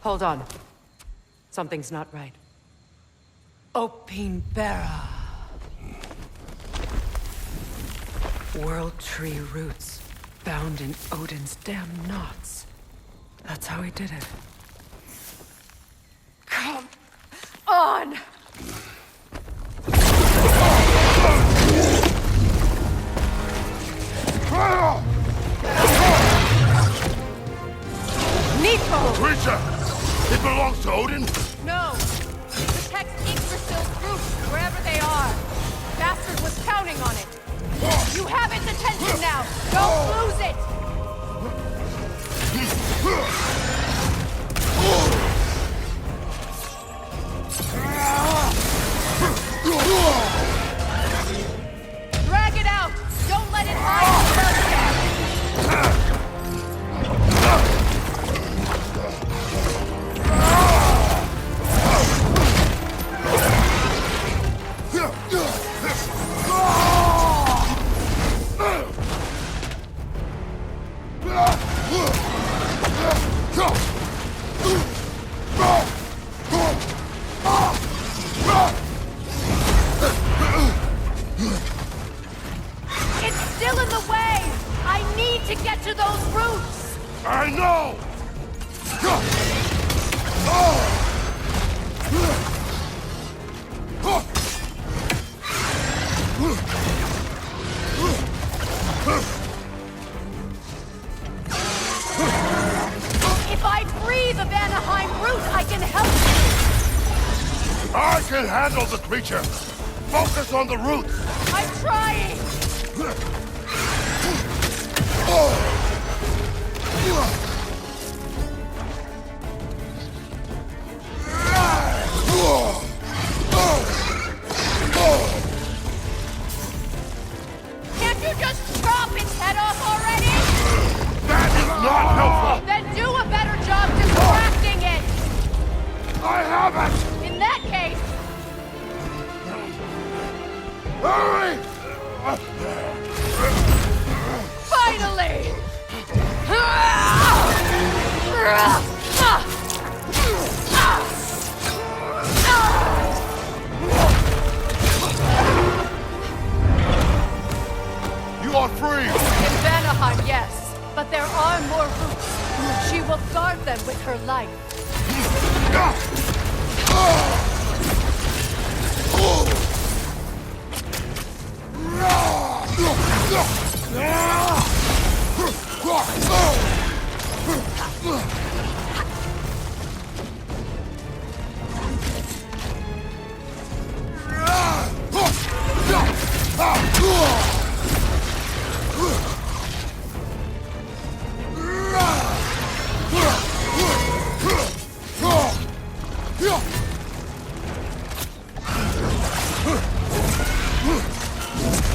Hold on. Something's not right. Opinbera. World Tree roots, bound in Odin's damn knots. That's how he did it. Come on! Níðhögg! Creature! It belongs to Odin? No! Protect Yggdrasil's roots, wherever they are. Bastard was counting on it. You have its attention now! Don't lose it! Drag it out! Don't let it hide! It's still in the way! I need to get to those roots! I know! If I free the Vanaheim root, I can help you! I can handle the creature! Focus on the roots! I'm trying! Can't you just chop its head off already? That is not helpful! Then do a better job distracting it! I have it! In that case, Hurry! finally! You are free! In Vanaheim, yes. But there are more roots. She will guard them with her life.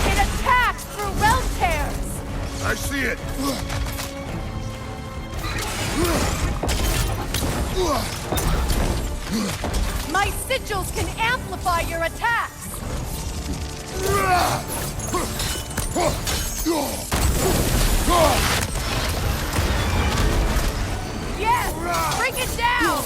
It attacks through realm tears! I see it! My sigils can amplify your attacks! Yes! Bring it down!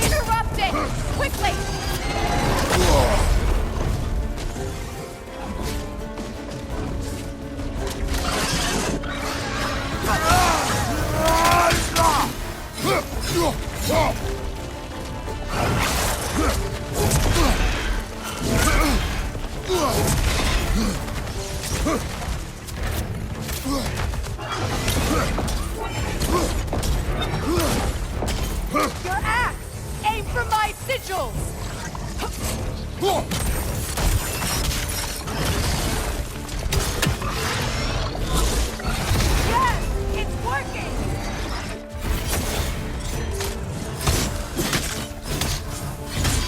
Interrupt it! Quickly! Your axe! Aim for my sigils! Yes! It's working!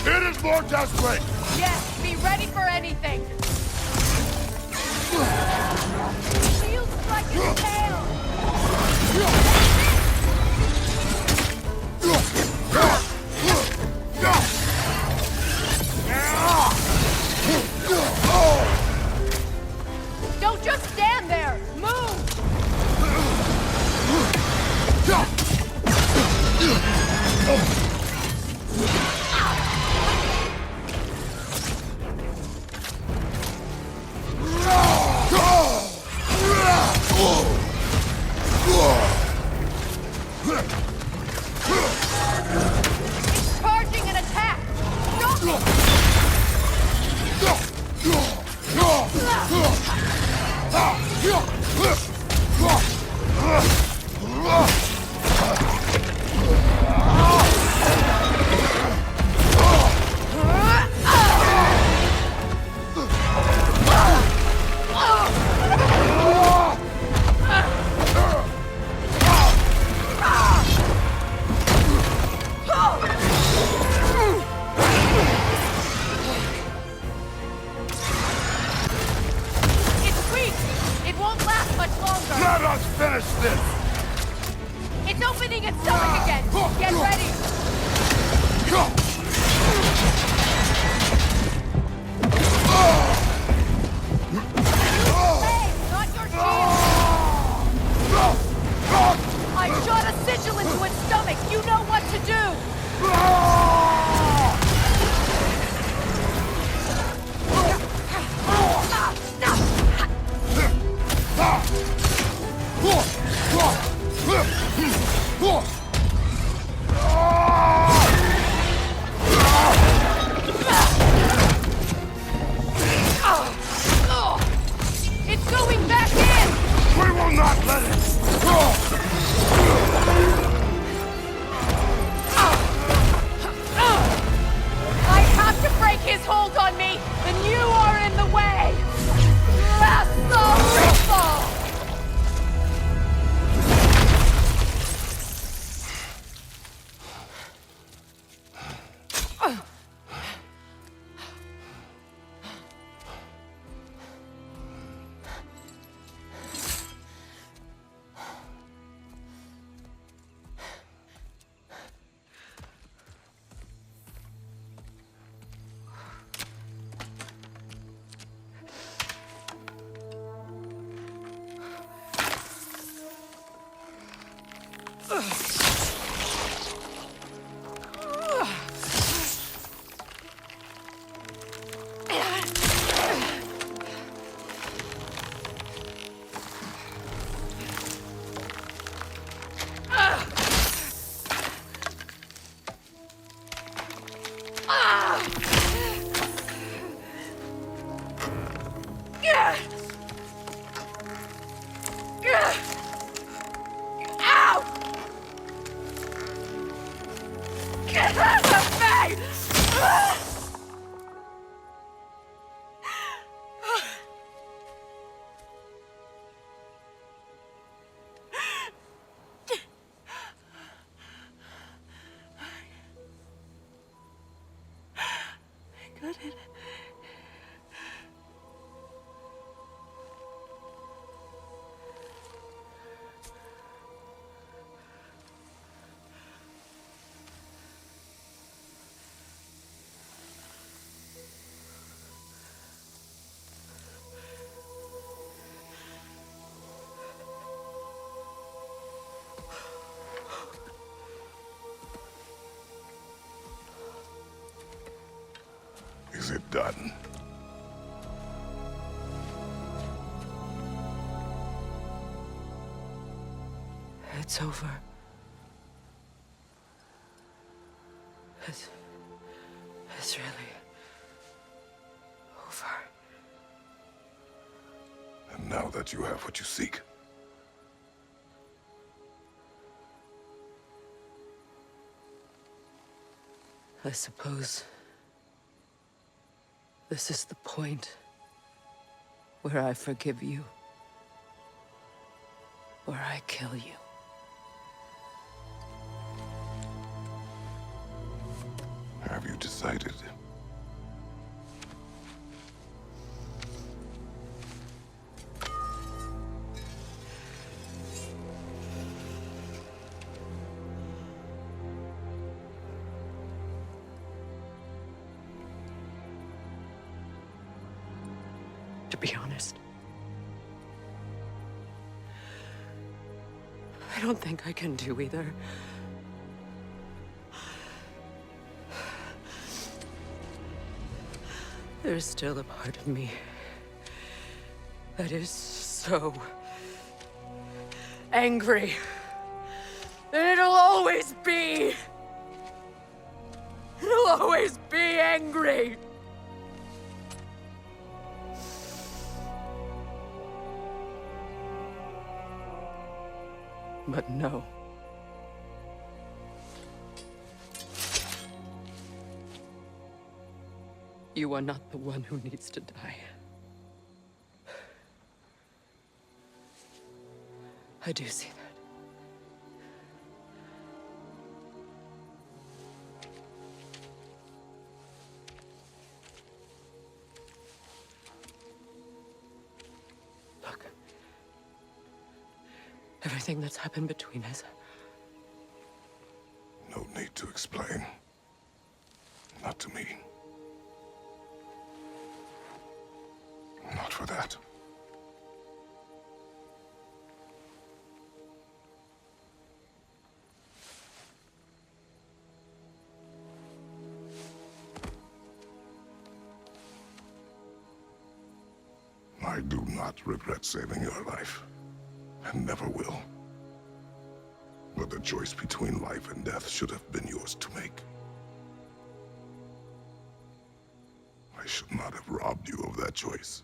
It is more desperate! Yes, be ready for anything! Shield strike his tail! Don't just stand there! Move! It's charging an attack! Stop it! It's weak! It won't last much longer! Let us finish this! It's opening its stomach again! Get ready! Hey, not your shield! I shot a sigil into its stomach! You know what to do! It's going back in! We will not let it! I have to break his hold on me, and you are in the way! That's the ripple! Ow! Get out of me! I got it. Is it done? It's over. It's really over. And now that you have what you seek, I suppose this is the point where I forgive you, where I kill you. have you decided? to be honest. I don't think I can do either. There's still a part of me that is so angry that it'll always be. It'll always be angry. But no. You are not the one who needs to die. I do see that. Look. Everything that's happened between us. No need to explain. Not to me. Not for that. I do not regret saving your life, and never will. But the choice between life and death should have been yours to make. I should not have robbed you of that choice.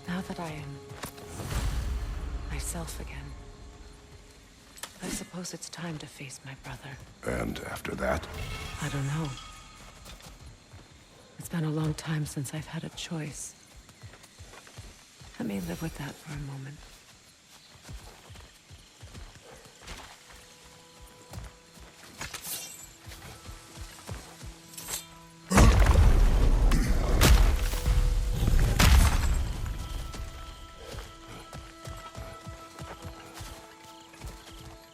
Now that I am myself again, I suppose it's time to face my brother. And after that? I don't know. It's been a long time since I've had a choice. Let me live with that for a moment.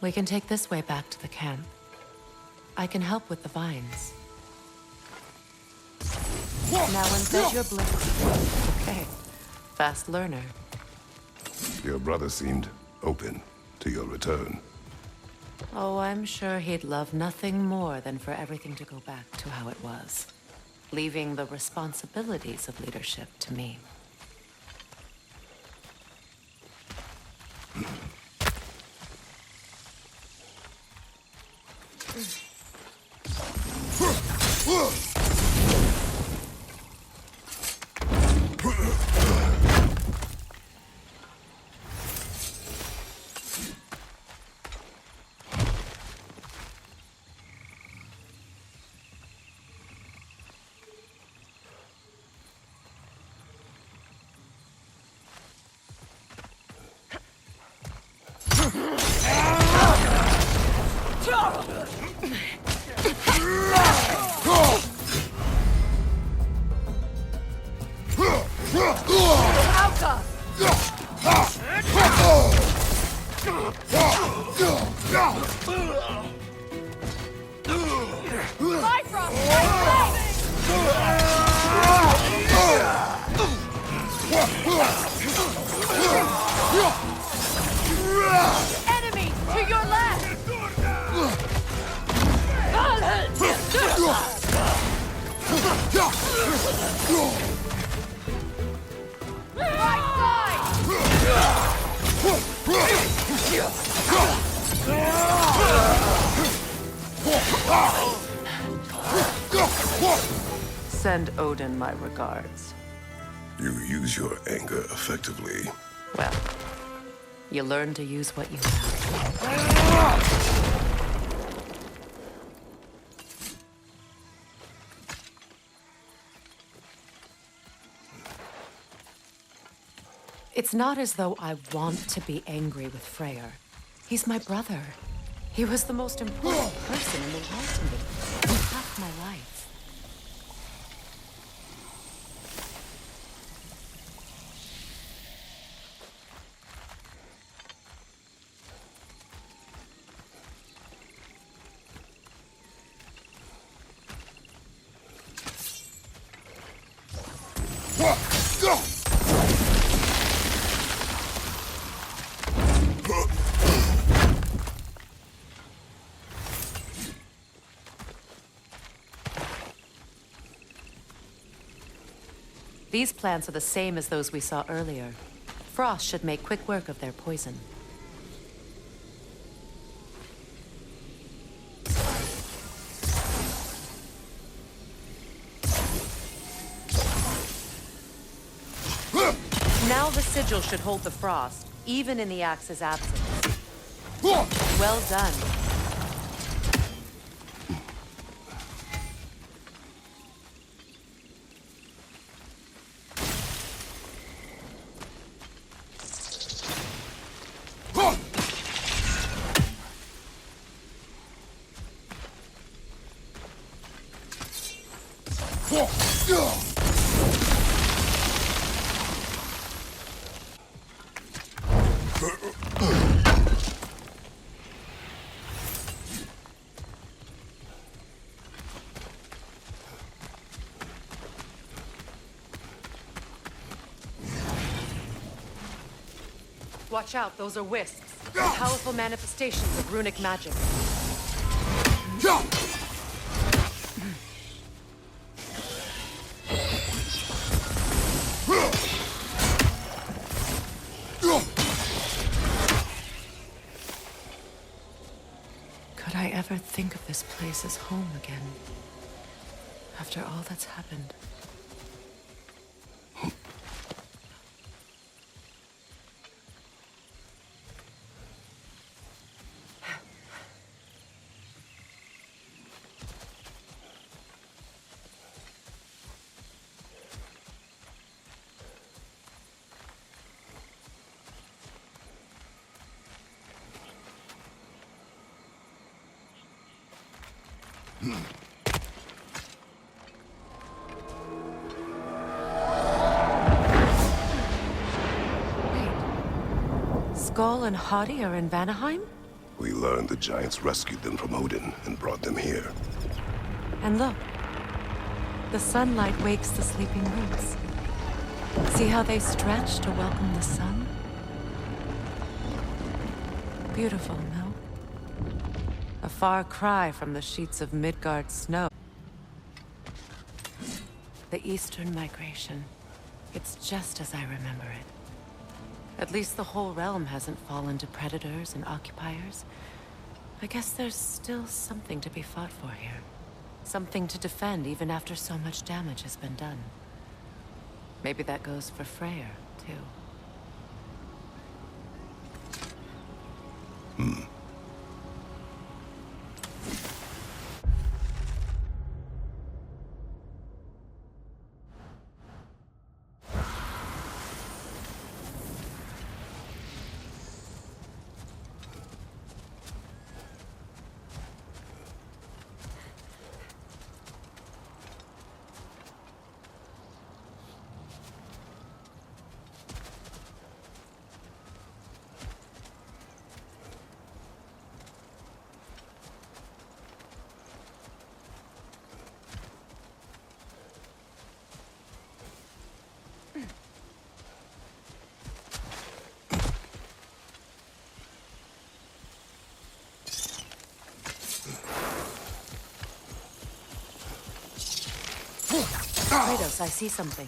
We can take this way back to the camp. I can help with the vines. Now embed your blade. Okay. Fast learner. Your brother seemed open to your return. Oh, I'm sure he'd love nothing more than for everything to go back to how it was, leaving the responsibilities of leadership to me. Bifrost, right leg! Enemy to your left! Right Send Odin my regards. You use your anger effectively. Well, you learn to use what you have. It's not as though I want to be angry with Freyr. He's my brother. He was the most important person in the world to me for half my life. These plants are the same as those we saw earlier. Frost should make quick work of their poison. Now the sigil should hold the frost, even in the axe's absence. Well done. Watch out, those are wisps. Powerful manifestations of runic magic. Could I ever think of this place as home again? After all that's happened. Skull and Hati are in Vanaheim? We learned the giants rescued them from Odin and brought them here. And look, the sunlight wakes the sleeping roots. See how they stretch to welcome the sun? Beautiful, no? A far cry from the sheets of Midgard's snow. The Eastern migration. It's just as I remember it. At least the whole realm hasn't fallen to predators and occupiers. I guess there's still something to be fought for here. Something to defend even after so much damage has been done. Maybe that goes for Freyr, too. Kratos, I see something.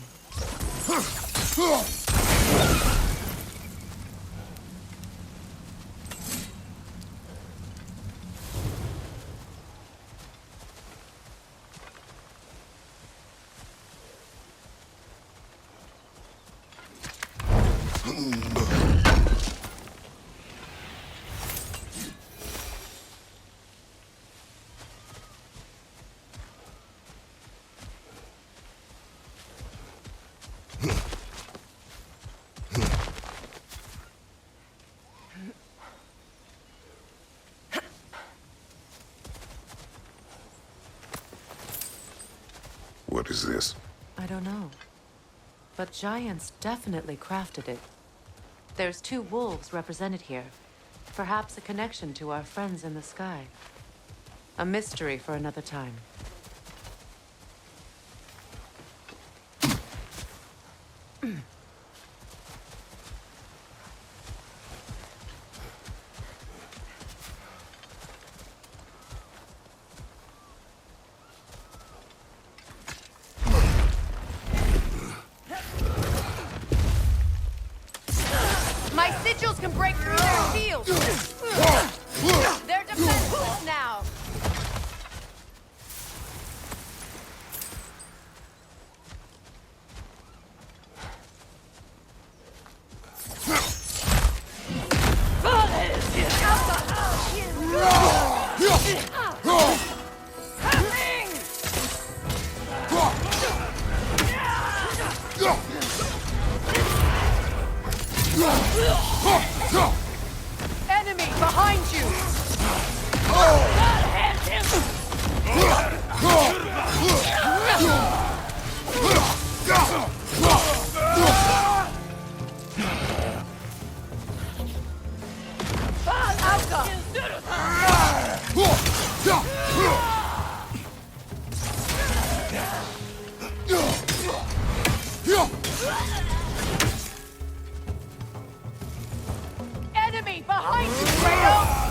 What is this? I don't know. But giants definitely crafted it. There's 2 wolves represented here. Perhaps a connection to our friends in the sky. A mystery for another time. My sigils can break through their shields! They're defenseless now! Enemy behind you! Enemy behind you, Kratos!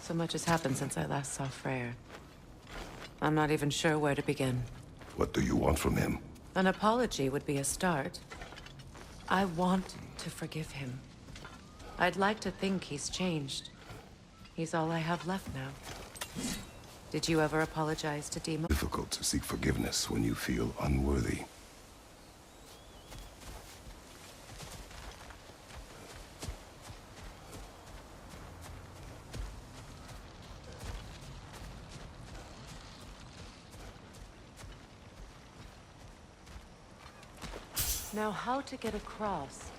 So much has happened since I last saw Freyr. I'm not even sure where to begin. What do you want from him? An apology would be a start. I want to forgive him. I'd like to think he's changed. He's all I have left now. Did you ever apologize to Dima? Difficult to seek forgiveness when you feel unworthy. Now, how to get across?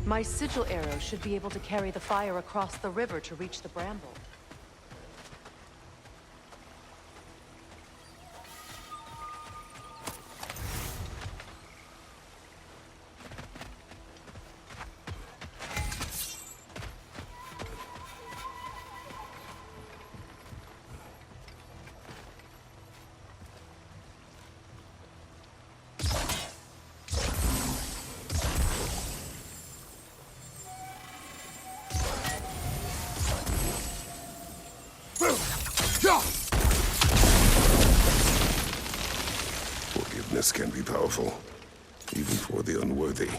My sigil arrow should be able to carry the fire across the river to reach the bramble. Forgiveness can be powerful, even for the unworthy.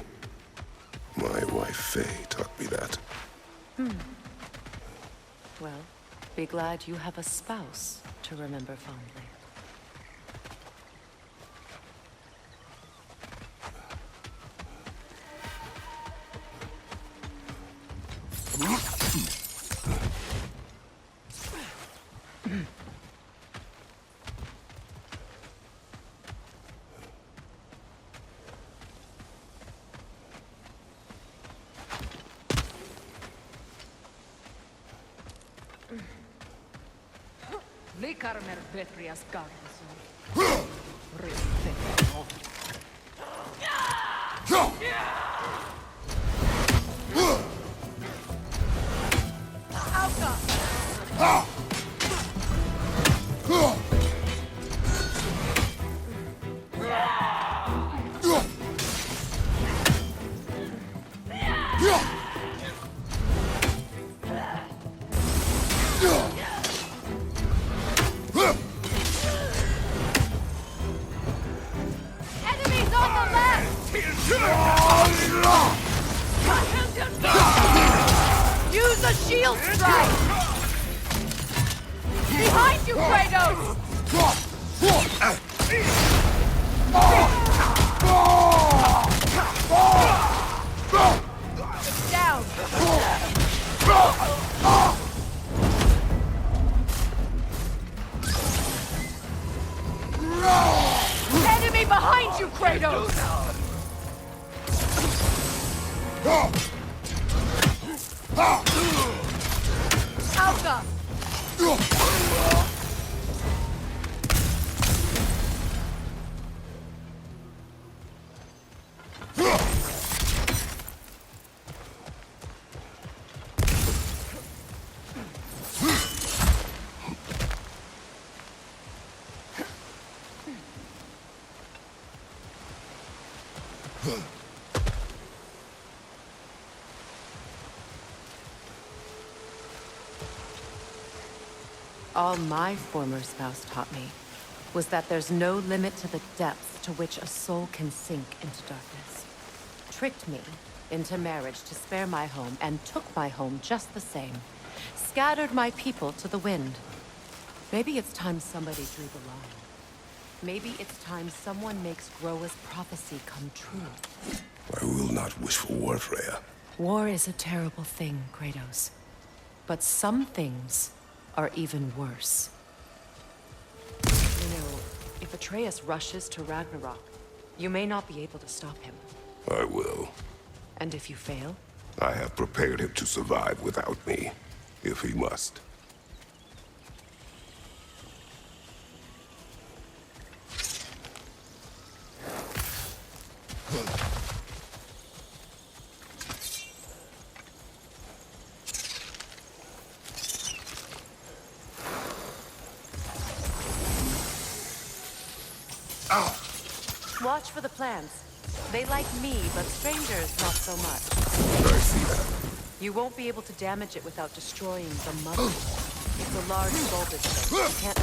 My wife, Faye, taught me that. Well, be glad you have a spouse to remember fondly. Likarmer vetrias garnison. Enemies on the left! Use a shield strike! Behind you, Kratos! Down! Enemy behind you, Kratos! Alka! All my former spouse taught me was that there's no limit to the depth to which a soul can sink into darkness. Tricked me into marriage to spare my home and took my home just the same. Scattered my people to the wind. Maybe it's time somebody drew the line. Maybe it's time someone makes Groa's prophecy come true. I will not wish for war, Freya. War is a terrible thing, Kratos. But some things are even worse. You know, if Atreus rushes to Ragnarok, you may not be able to stop him. I will. And if you fail? I have prepared him to survive without me, if he must. Watch for the plants. They like me, but strangers not so much. I see that. You won't be able to damage it without destroying the mother. It's a large bulbous thing. You can't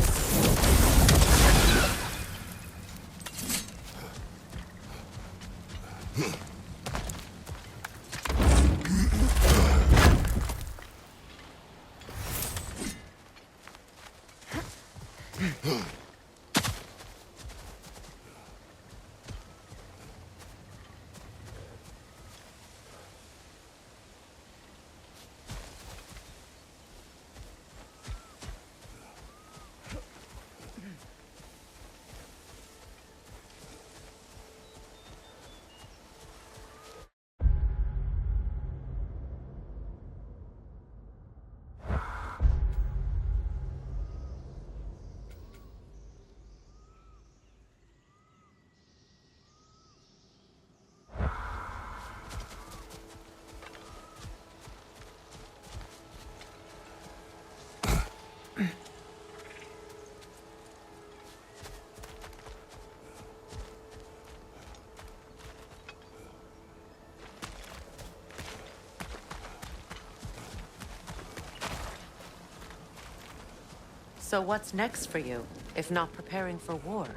So what's next for you, if not preparing for war?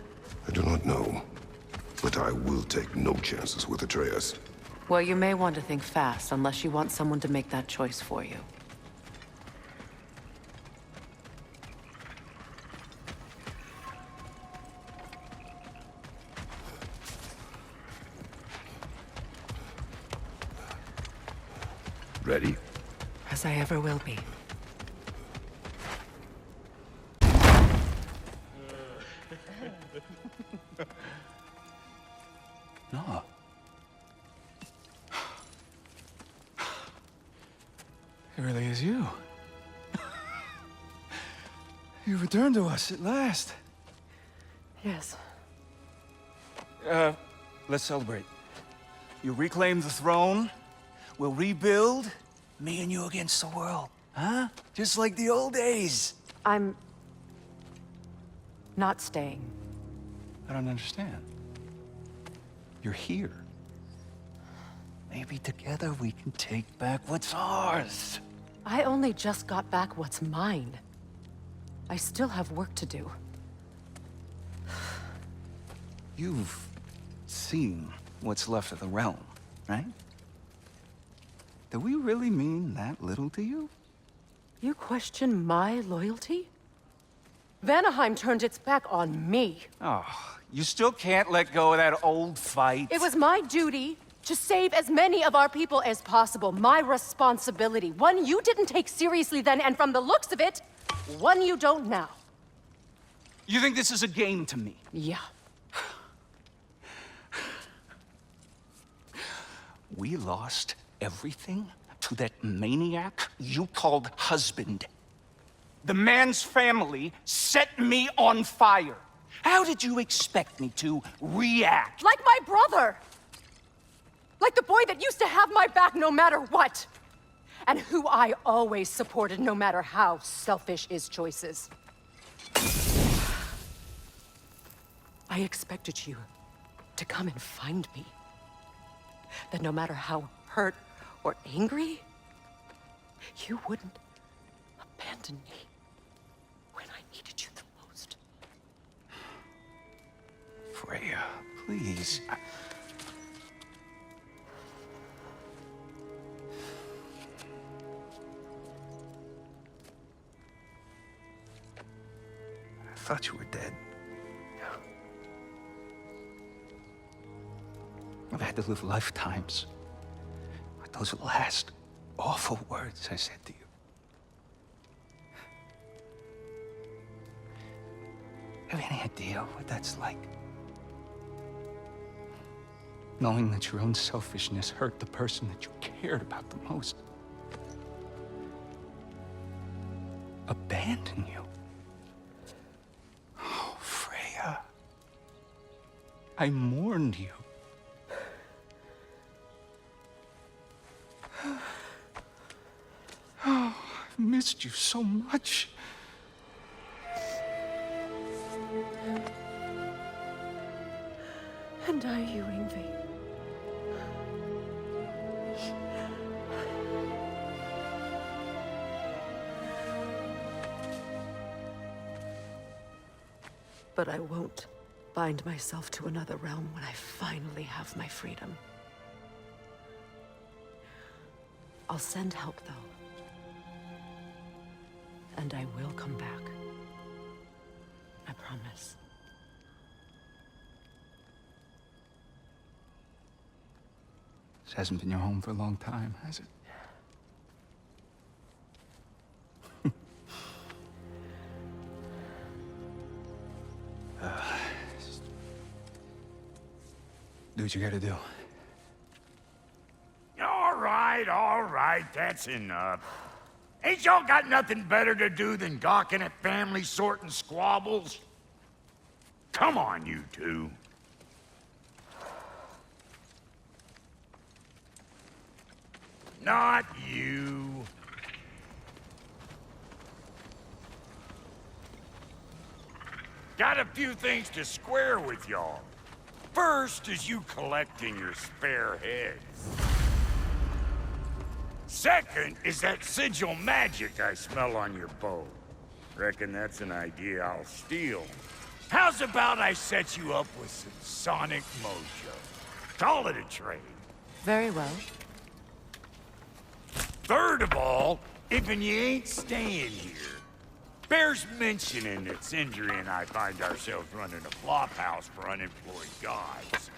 I do not know, but I will take no chances with Atreus. Well, you may want to think fast, unless you want someone to make that choice for you. Ready? As I ever will be. No. It really is you. You returned to us at last. Yes. Let's celebrate. You reclaim the throne, we'll rebuild, me and you against the world. Huh? Just like the old days. I'm... not staying. I don't understand. You're here. Maybe together we can take back what's ours. I only just got back what's mine. I still have work to do. You've seen what's left of the realm, right? Do we really mean that little to you? You question my loyalty? Vanaheim turned its back on me. Oh, you still can't let go of that old fight? It was my duty to save as many of our people as possible. My responsibility. One you didn't take seriously then, and from the looks of it, one you don't now. You think this is a game to me? Yeah. We lost everything to that maniac you called husband. The man's family set me on fire. How did you expect me to react? Like my brother! Like the boy that used to have my back no matter what! And who I always supported no matter how selfish his choices. I expected you to come and find me. That no matter how hurt or angry, you wouldn't abandon me when I needed you the most. Freya, please. I thought you were dead. I've had to live lifetimes with those last awful words I said to you. Have any idea what that's like? Knowing that your own selfishness hurt the person that you cared about the most. Abandon you. Oh, Freya. I mourned you. Oh, I've missed you so much. And I you, Yngvi. But I won't bind myself to another realm when I finally have my freedom. I'll send help, though. And I will come back. I promise. This hasn't been your home for a long time, has it? Do what you gotta do. All right, that's enough. Ain't y'all got nothing better to do than gawking at family sorting squabbles? Come on, you two. Not you. Got a few things to square with y'all. First is you collecting your spare heads. Second is that sigil magic I smell on your bow. Reckon that's an idea I'll steal. How's about I set you up with some sonic mojo? Call it a trade. Very well. Third of all, if you ain't staying here, bears mentioning that Sindri and I find ourselves running a flop house for unemployed gods.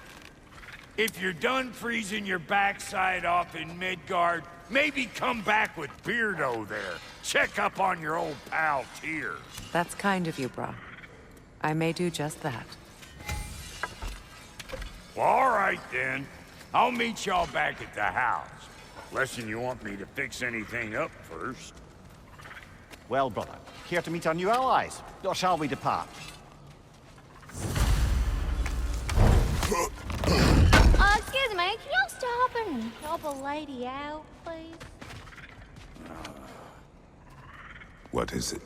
If you're done freezing your backside off in Midgard, maybe come back with Beardo there. Check up on your old pal Tyr. That's kind of you, brah. I may do just that. Well, all right then. I'll meet y'all back at the house. Lesson you want me to fix anything up first. Well, brother, here to meet our new allies, or shall we depart? Excuse me, can y'all stop and help a lady out, please? What is it?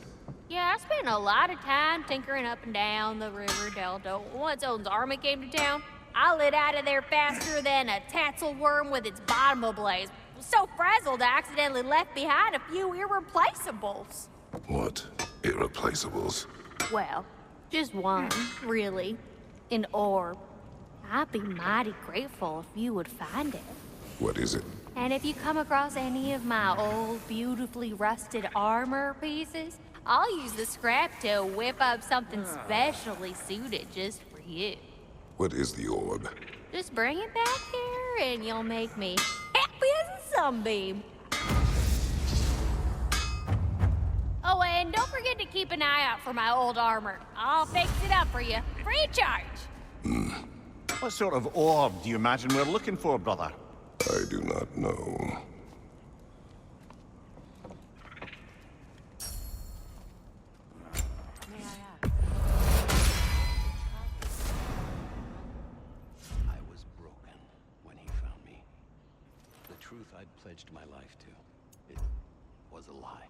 Yeah, I spent a lot of time tinkering up and down the river delta. Once Odin's army came to town, I lit out of there faster than a tassel worm with its bottom ablaze. So frazzled, I accidentally left behind a few irreplaceables. What? Irreplaceables? Well, just one, really. An orb. I'd be mighty grateful if you would find it. What is it? And if you come across any of my old, beautifully rusted armor pieces, I'll use the scrap to whip up something specially suited just for you. What is the orb? Just bring it back here and you'll make me happy as a sunbeam. Oh, and don't forget to keep an eye out for my old armor. I'll fix it up for you, free of charge. What sort of orb do you imagine we're looking for, brother? I do not know. I was broken when he found me. The truth I'd pledged my life to, it was a lie.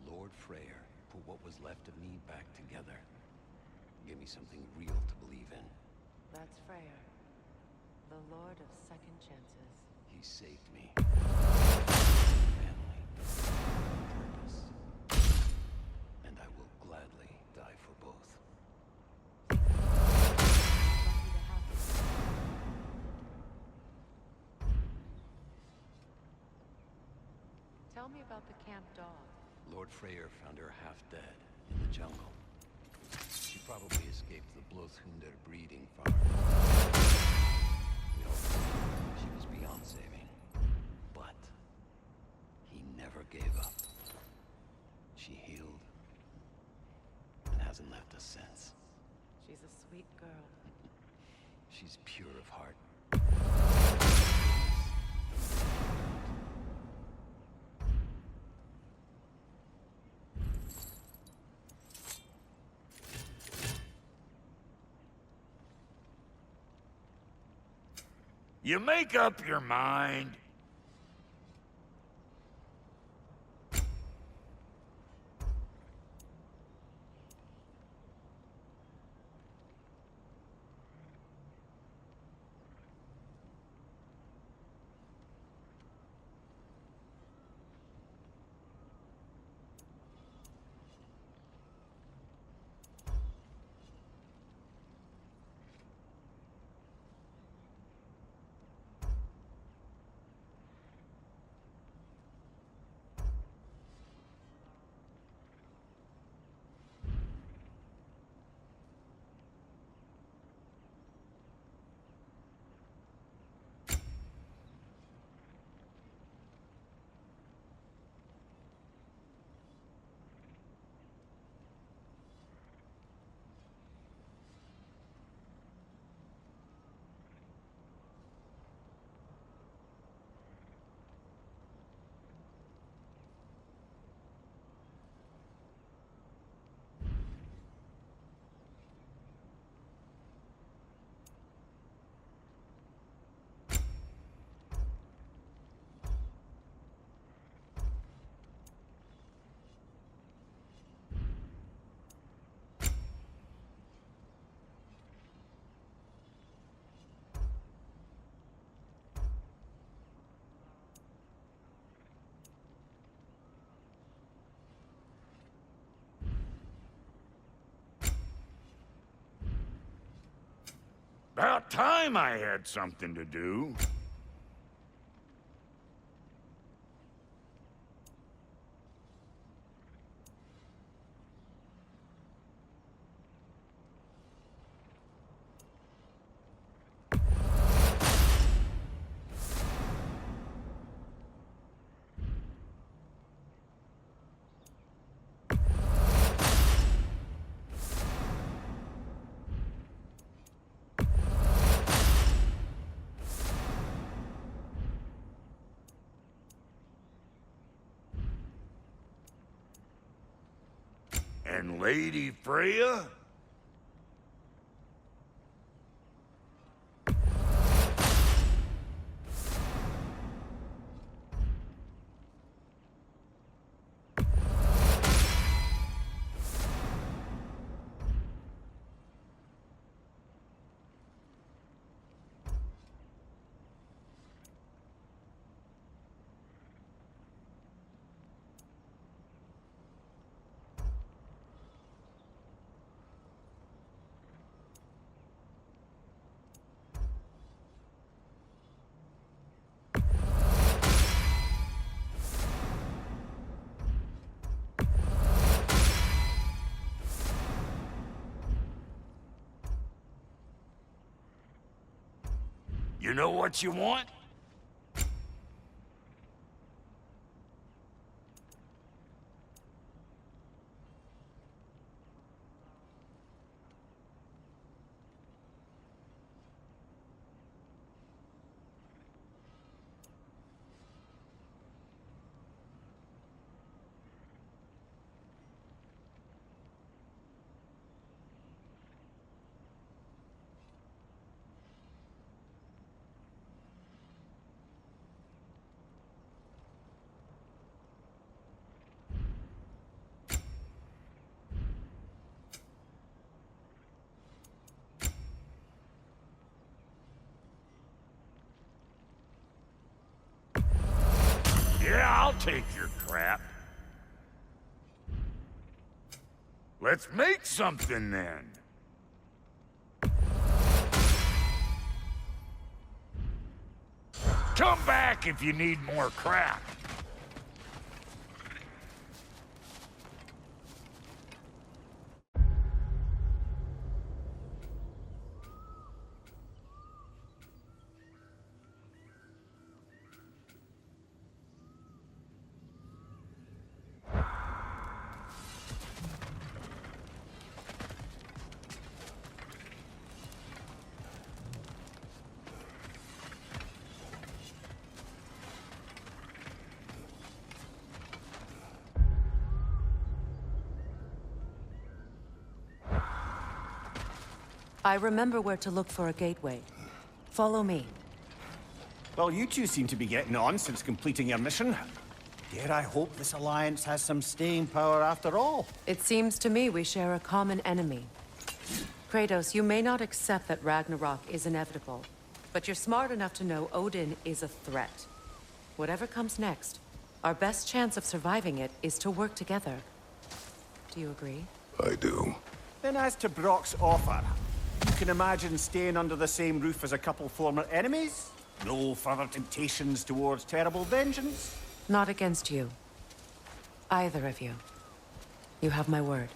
Lord Freyr put what was left of me back together. Gave me something real to believe in. That's Freyr, the Lord of Second Chances. He saved me. Family. Purpose. And I will gladly die for both. Lucky to have you. Tell me about the camp dog. Lord Freyr found her half dead in the jungle. She probably escaped the Blothhunder breeding farm. We all thought she was beyond saving. But he never gave up. She healed and hasn't left us since. She's a sweet girl. She's pure of heart. You make up your mind. About time I had something to do. And Lady Freya? You know what you want? Yeah, I'll take your crap. Let's make something then. Come back if you need more crap. I remember where to look for a gateway. Follow me. Well, you two seem to be getting on since completing your mission. Dare I hope this alliance has some staying power after all? It seems to me we share a common enemy. Kratos, you may not accept that Ragnarok is inevitable, but you're smart enough to know Odin is a threat. Whatever comes next, our best chance of surviving it is to work together. Do you agree? I do. Then as to Brock's offer, you can imagine staying under the same roof as a couple former enemies? No further temptations towards terrible vengeance? Not against you. Either of you. You have my word.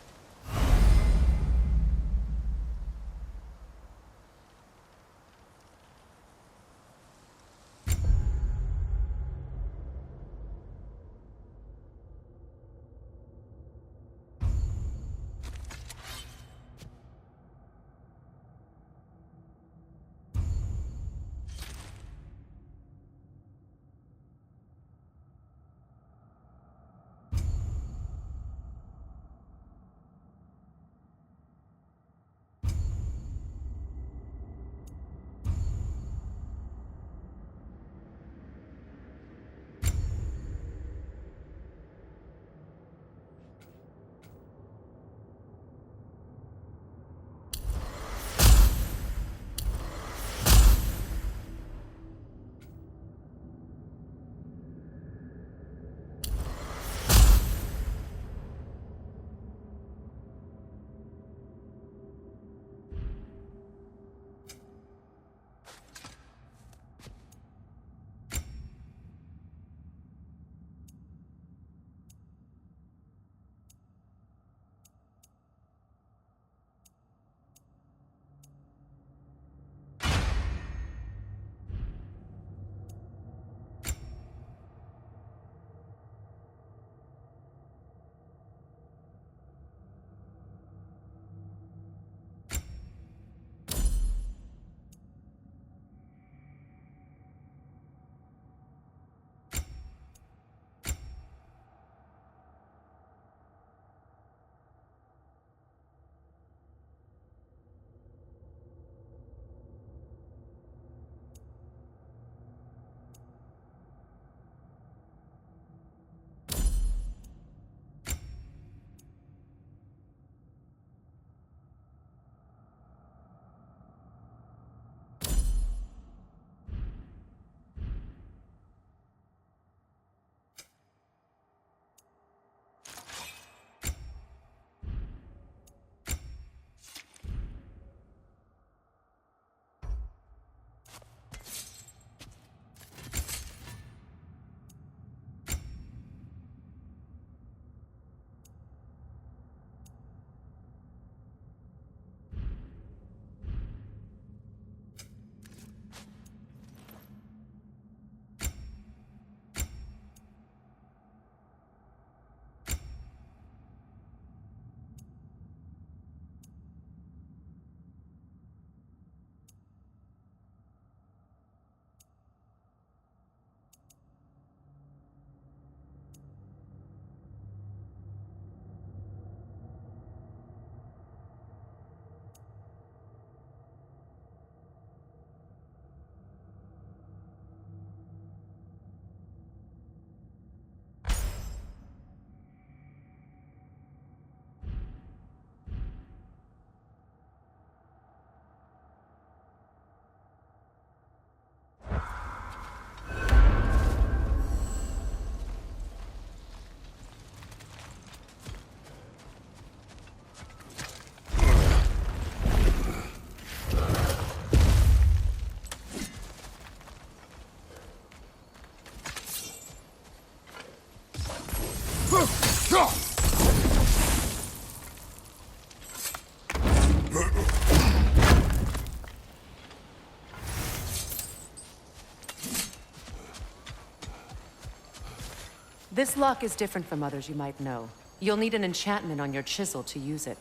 This lock is different from others you might know. You'll need an enchantment on your chisel to use it.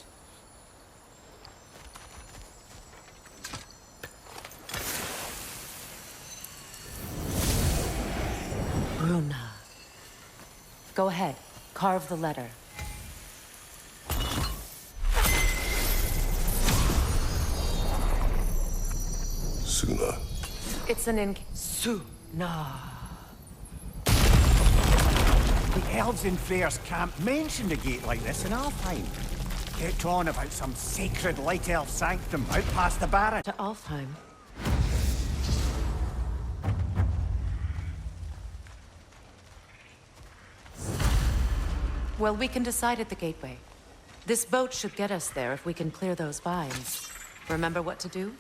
Bruna. Go ahead. Carve the letter. Suna. It's an Suna. The elves in Freyr's camp mentioned a gate like this in Alfheim. Kept on about some sacred light elf sanctum out past the Baron. To Alfheim? Well, we can decide at the gateway. This boat should get us there if we can clear those vines. Remember what to do?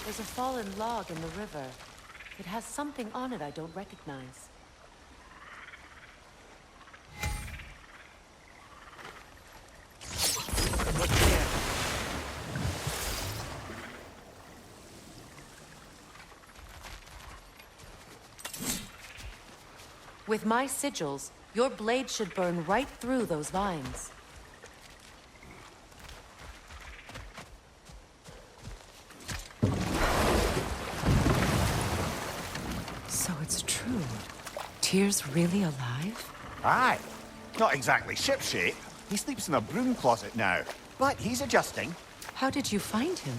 There's a fallen log in the river. It has something on it I don't recognize. Look there. With my sigils, your blade should burn right through those vines. So it's true. Tyr's really alive? Aye. Not exactly shipshape. He sleeps in a broom closet now. But he's adjusting. How did you find him?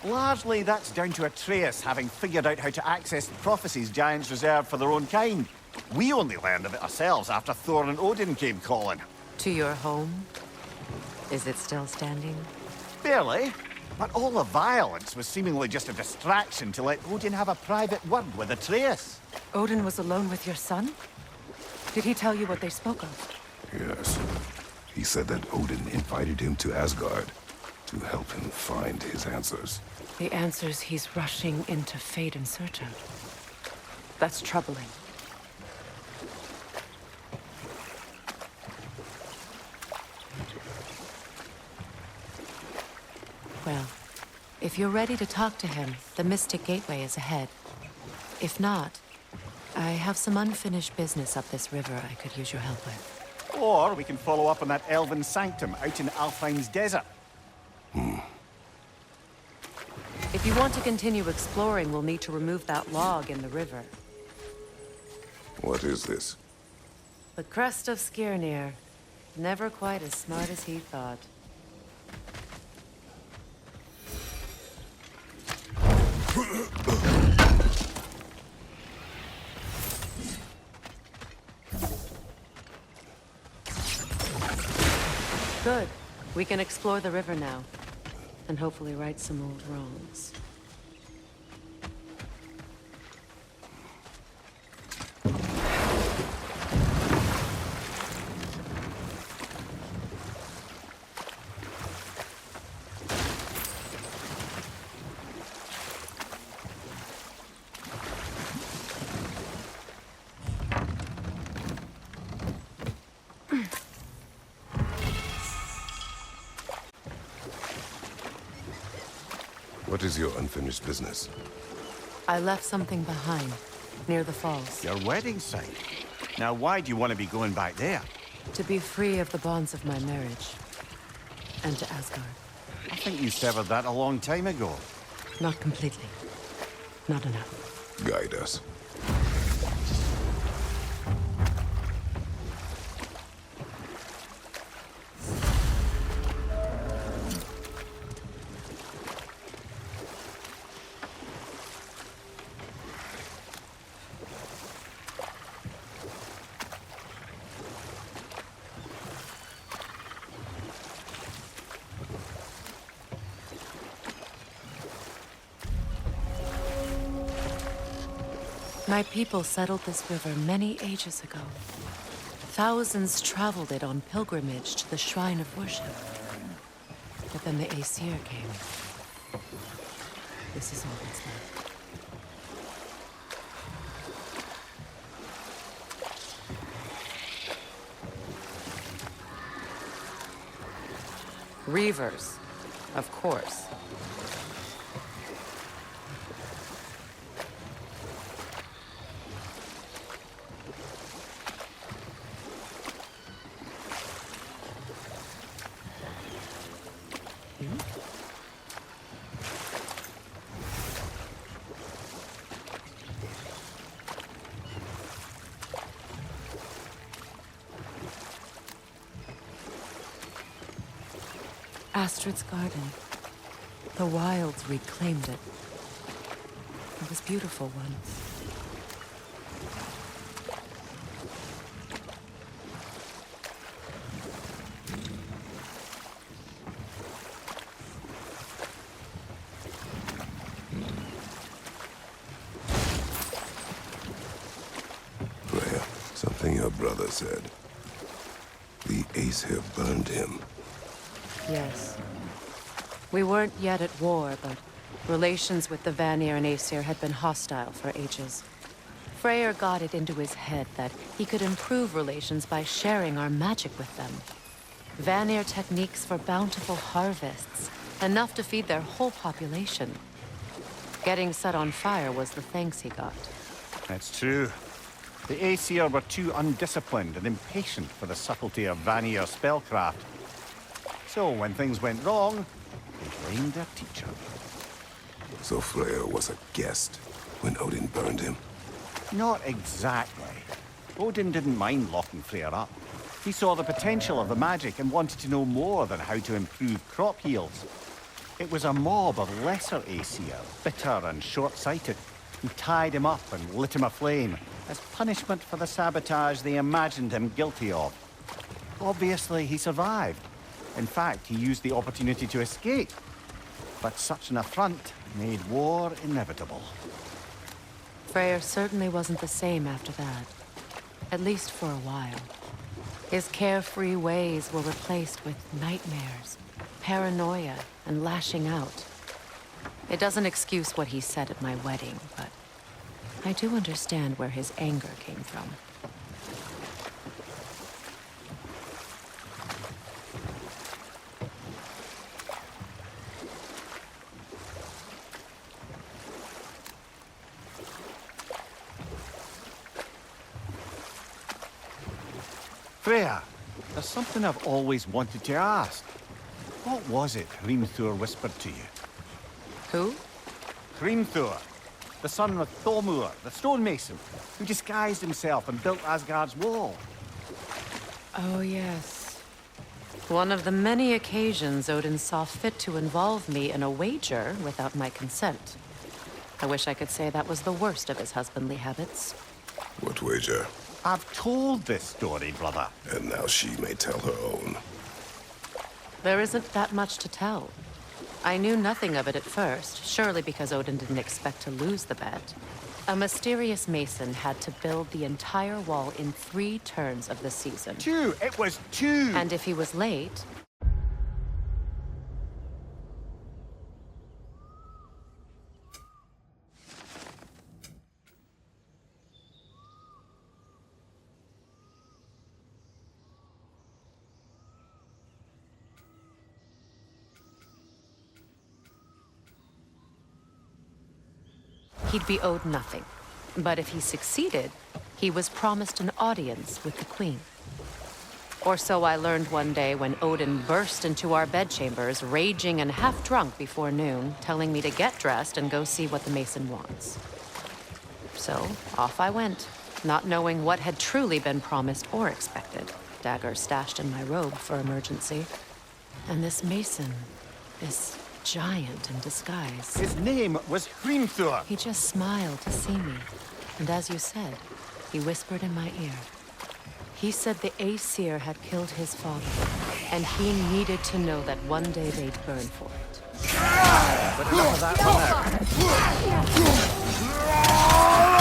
Largely, that's down to Atreus having figured out how to access the prophecies giants reserve for their own kind. We only learned of it ourselves after Thor and Odin came calling. To your home? Is it still standing? Barely. But all the violence was seemingly just a distraction to let Odin have a private word with Atreus. Odin was alone with your son? Did he tell you what they spoke of? Yes. He said that Odin invited him to Asgard to help him find his answers. The answers he's rushing into fate in search of. That's troubling. Well, if you're ready to talk to him, the Mystic Gateway is ahead. If not, I have some unfinished business up this river I could use your help with. Or we can follow up on that elven sanctum out in Alfheim's desert. If you want to continue exploring, we'll need to remove that log in the river. What is this? The crest of Skirnir. Never quite as smart as he thought. Good. We can explore the river now. And hopefully right some old wrongs. What is your unfinished business? I left something behind, near the falls. Your wedding site. Now, why do you want to be going back there? To be free of the bonds of my marriage. And to Asgard. I think you severed that a long time ago. Not completely. Not enough. Guide us. My people settled this river many ages ago. Thousands traveled it on pilgrimage to the shrine of worship. But then the Aesir came. This is all that's left. Reavers, of course. Astrid's garden. The wilds reclaimed it. It was beautiful once. Freya, something your brother said. The Aesir burned him. Yes. We weren't yet at war, but relations with the Vanir and Aesir had been hostile for ages. Freyr got it into his head that he could improve relations by sharing our magic with them. Vanir techniques for bountiful harvests, enough to feed their whole population. Getting set on fire was the thanks he got. It's true. The Aesir were too undisciplined and impatient for the subtlety of Vanir spellcraft. So when things went wrong, they blamed their teacher. So Freya was a guest when Odin burned him? Not exactly. Odin didn't mind locking Freyr up. He saw the potential of the magic and wanted to know more than how to improve crop yields. It was a mob of lesser Aesir, bitter and short-sighted, who tied him up and lit him aflame as punishment for the sabotage they imagined him guilty of. Obviously, he survived. In fact, he used the opportunity to escape. But such an affront made war inevitable. Freyr certainly wasn't the same after that. At least for a while. His carefree ways were replaced with nightmares, paranoia, and lashing out. It doesn't excuse what he said at my wedding, but I do understand where his anger came from. Freya, there's something I've always wanted to ask. What was it Hrimthur whispered to you? Who? Hrimthur, the son of Thormur, the stonemason, who disguised himself and built Asgard's wall. Oh, yes. One of the many occasions Odin saw fit to involve me in a wager without my consent. I wish I could say that was the worst of his husbandly habits. What wager? I've told this story, brother. And now she may tell her own. There isn't that much to tell. I knew nothing of it at first, surely because Odin didn't expect to lose the bet. A mysterious mason had to build the entire wall in 3 turns of the season. 2! It was 2! And if he was late... he'd be owed nothing. But if he succeeded, he was promised an audience with the queen. Or so I learned one day when Odin burst into our bedchambers, raging and half-drunk before noon, telling me to get dressed and go see what the mason wants. So, off I went, not knowing what had truly been promised or expected. Dagger stashed in my robe for emergency. And this mason, this giant in disguise. His name was Hrimthur. He just smiled to see me. And as you said, he whispered in my ear. He said the Aesir had killed his father, and he needed to know that one day they'd burn for it. But enough of that for now.